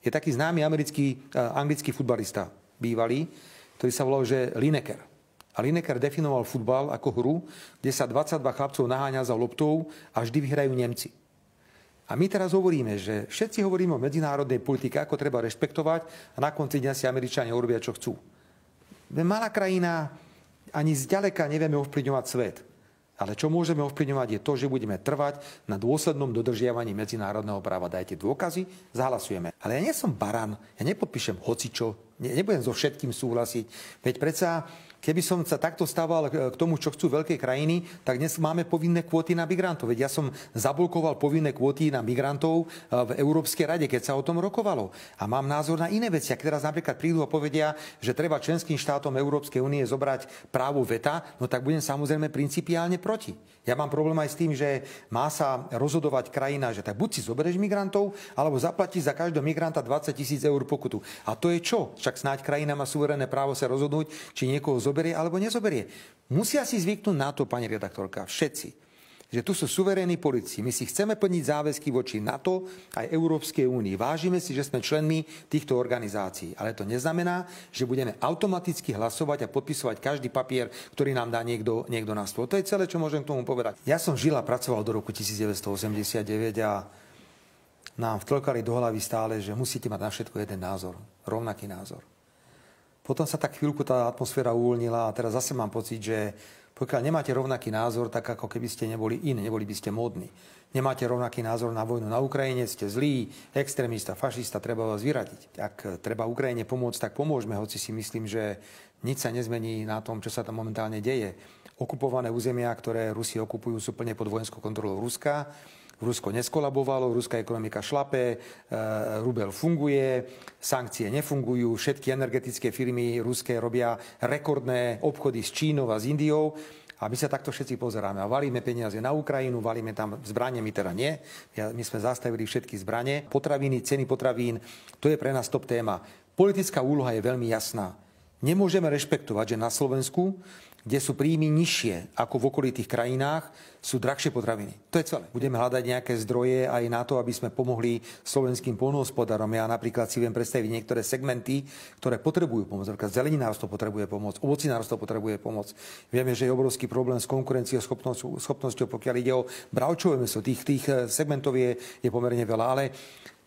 Je taký známy anglický futbalista, bývalý, ktorý sa volal, že Lineker. A Lineker definoval futbal ako hru, kde sa 22 chlapcov naháňa za loptou a vždy vyhrajú Nemci. A my teraz hovoríme, že všetci hovoríme o medzinárodnej politike, ako treba rešpektovať a na konci dňa si Američania urobia, čo chcú. Malá krajina, ani zďaleka nevieme ovplyvňovať svet. Ale čo môžeme ovplyvňovať je to, že budeme trvať na dôslednom dodržiavaní medzinárodného práva. Dajte dôkazy, zahlasujeme. Ale ja nie som baran, ja nepodpíšem hocičo, nebudem so všetkým súhlasiť. Veď predsa, keby som sa takto stával k tomu, čo chcú veľké krajiny, tak dnes máme povinné kvóty na migrantov. Veď ja som zablokoval povinné kvóty na migrantov v Európskej rade, keď sa o tom rokovalo. A mám názor na iné veci. Ak teraz napríklad prídu a povedia, že treba členským štátom Európskej únie zobrať právo veta, no tak budem samozrejme principiálne proti. Ja mám problém aj s tým, že má sa rozhodovať krajina, že tak buď si zoberieš migrantov, alebo zaplatíš za každého migranta 20 000 eur pokutu. A to je čo? Však snáď krajina má suverénne právo sa rozhodnúť, či niekoho zoberie alebo nezoberie. Musia si zvyknúť na to, pani redaktorka, všetci, že tu sú suverénni politici. My si chceme plniť záväzky voči NATO aj Európskej únii. Vážime si, že sme členmi týchto organizácií. Ale to neznamená, že budeme automaticky hlasovať a podpisovať každý papier, ktorý nám dá niekto na stôl. To je celé, čo môžem k tomu povedať. Ja som žil a pracoval do roku 1989 a nám vtlkali do hlavy stále, že musíte mať na všetko jeden názor, rovnaký názor. Potom sa tak chvíľku tá atmosféra uvoľnila a teraz zase mám pocit, že pokiaľ nemáte rovnaký názor, tak ako keby ste neboli iní, neboli by ste módni. Nemáte rovnaký názor na vojnu na Ukrajine, ste zlí, extrémista, fašista, treba vás vyradiť. Ak treba Ukrajine pomôcť, tak pomôžme, hoci si myslím, že nič sa nezmení na tom, čo sa tam momentálne deje. Okupované územia, ktoré Rusi okupujú, sú plne pod vojenskou kontrolou Ruska. Rusko neskolabovalo, ruská ekonomika šlape, rubel funguje, sankcie nefungujú, všetky energetické firmy ruské robia rekordné obchody s Čínou a s Indiou. A my sa takto všetci pozeráme a valíme peniaze na Ukrajinu, valíme tam zbranie, my teda nie. My sme zastavili všetky zbranie. Potraviny, ceny potravín, to je pre nás top téma. Politická úloha je veľmi jasná. Nemôžeme rešpektovať, že na Slovensku, kde sú príjmy nižšie ako v okolitých krajinách, sú drahšie potraviny. To je celé. Budeme hľadať nejaké zdroje aj na to, aby sme pomohli slovenským poľnohospodárom. Ja napríklad si viem predstaviť niektoré segmenty, ktoré potrebujú pomoc. Napríklad zeleninárstvo potrebuje pomoc, ovocinárstvo potrebuje pomoc. Vieme, že je obrovský problém s konkurencioschopnosťou, pokiaľ ide o bravčové mäso. Tých segmentov je pomerne veľa, ale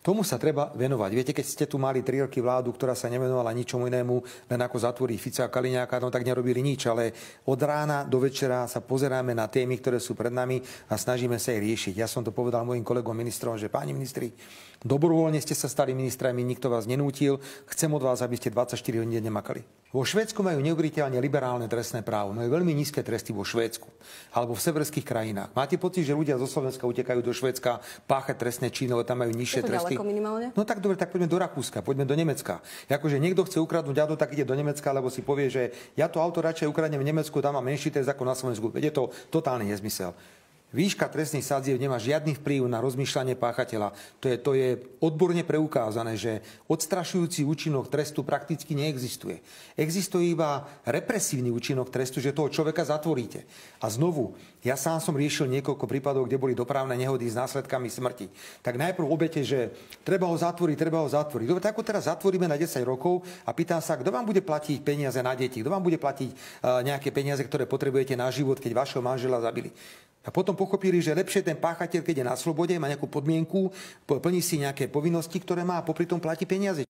tomu sa treba venovať. Viete, keď ste tu mali 3 roky vládu, ktorá sa nevenovala ničomu inému, len ako zatvoriť Fica a Kaliňáka, no tak nerobili nič, ale od rána do večera sa pozeráme na témy, ktoré sú pred nami a snažíme sa ich riešiť. Ja som to povedal mojim kolegom ministrom, že páni ministri, dobrovoľne ste sa stali ministrami, nikto vás nenútil, chcem od vás, aby ste 24 hodín denne makali. Vo Švédsku majú neuveriteľne liberálne trestné právo, majú veľmi nízke tresty vo Švédsku alebo v severských krajinách. Máte pocit, že ľudia zo Slovenska utekajú do Švédska páchať trestné činy, lebo tam majú nižšie tresty? Minimálne? No tak dobre, tak poďme do Rakúska, poďme do Nemecka. Akože niekto chce ukradnúť auto, tak ide do Nemecka, lebo si povie, že ja to auto radšej ukradnem v Nemecku, tam mám menší trest ako na Slovensku. Veď je to totálny nezmysel. Výška trestných sadzieb nemá žiadny vplyv na rozmýšľanie páchateľa. To je odborne preukázané, že odstrašujúci účinok trestu prakticky neexistuje. Existuje iba represívny účinok trestu, že toho človeka zatvoríte. A znovu, ja sám som riešil niekoľko prípadov, kde boli dopravné nehody s následkami smrti. Tak najprv obete, že treba ho zatvoriť. Dobre, tak ho teraz zatvoríme na 10 rokov a pýtam sa, kto vám bude platiť peniaze na deti, kto vám bude platiť nejaké peniaze, ktoré potrebujete na život, keď vašeho manžela zabili. A potom pochopili, že lepšie ten páchateľ, keď je na slobode, má nejakú podmienku, plní si nejaké povinnosti, ktoré má a popri tom platí peniaze.